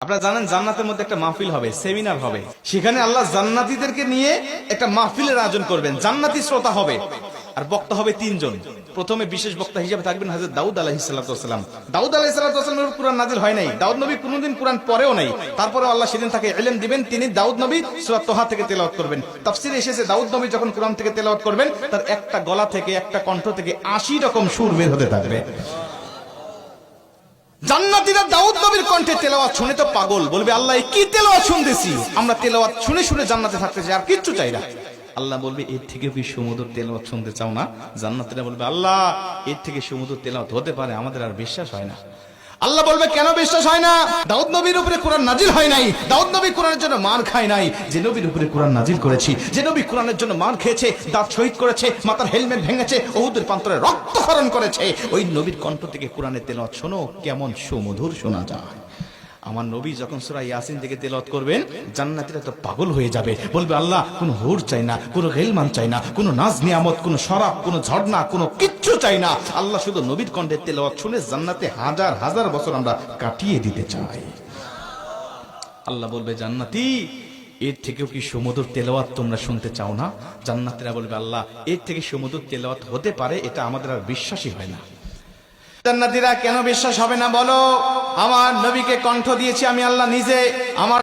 আপনারা জানেন জান্নাতের মধ্যে একটা মাহফিল হবে, সেমিনার হবে। সেখানে আল্লাহ জান্নাতীদেরকে নিয়ে একটা মাহফিলের আয়োজন করবেন। জান্নাতি শ্রোতা হবে আর বক্তা হবে তিনজন। প্রথমে বিশেষ বক্তা হিসেবে থাকবেন হযরত দাউদ আলাইহিস সালাম। দাউদ আলাইহিস সালামের কুরআন নাজিল হয় নাই, দাউদ নবী কোনোদিন কুরআন পড়েও নাই। তারপরে আল্লাহ সেদিন তাকে ইলম দিবেন, তিনি দাউদ নবী সূরা তোহা থেকে তেলাওয়াত করবেন। তাফসীরে এসেছে দাউদ নবী যখন কুরআন থেকে তেলাওয়াত করবেন তার একটা গলা থেকে, একটা কণ্ঠ থেকে ৮০ রকম সুর বের হতে থাকবে। জান্নাতীরা দাউদ নবীর কণ্ঠে তেলাওয়াত শুনে তো পাগল, বলবে আল্লাহ কি তেলাওয়াত শুনতেছি, আমরা তেলাওয়াত শুনে শুনে জান্নাতে থাকতে চাই, আর কিচ্ছু চাই না। আল্লাহ বলবে এর থেকে কি সুমধুর তেলাওয়াত শুনতে চাও না? জান্নাতীরা বলবে আল্লাহ এর থেকে সুমধুর তেলাওয়াত হতে পারে, আমাদের আর বিশ্বাস হয় না। আল্লাহ বলবে কেন বিশ্বাস হয় না? দাউদ নবীর উপরে কোরআন নাজিল হয় নাই, দাউদ নবী কোরআনের জন্য মার খায় নাই। যে নবীর উপরে কোরআন নাজিল করেছি, যে নবী কোরআনের জন্য মার খেয়েছে, দাঁত শহীদ করেছে, মাথার হেলমেট ভেঙেছে, উহুদের প্রান্তরে রক্তক্ষরণ করেছে, ওই নবীর কণ্ঠ থেকে কোরআনের তেলাওয়াত শোনো কেমন সুমধুর শোনা যায়। আমার নবী যখন সূরা ইয়াসিন থেকে তেলাওয়াত করবেন জান্নাতীরা তো পাগল হয়ে যাবে, বলবে আল্লাহ কোনো হুর চাই না, কোনো গিলমান চাই না, কোনো নাজ নিয়ামত, কোনো শরাব, কোনো ঝর্ণা, কোনো কিচ্ছু চাই না। আল্লাহ শুধু নবীর কণ্ঠে তেলাওয়াত শুনে জান্নাতে হাজার হাজার বছর আমরা কাটিয়ে দিতে চাই। আল্লাহ বলবে জান্নাতি এর থেকেও কি সুমধুর তেলাওয়াত তোমরা শুনতে চাও না? জান্নাতীরা বলবে আল্লাহ এর থেকে সুমধুর তেলাওয়াত হতে পারে, এটা আমাদের আর বিশ্বাসই হয় না। জান্নাতীরা কেন বিশ্বাস হবে না বলো? আমার নবীকে কণ্ঠ দিয়েছি আমি আল্লাহ নিজে, আমার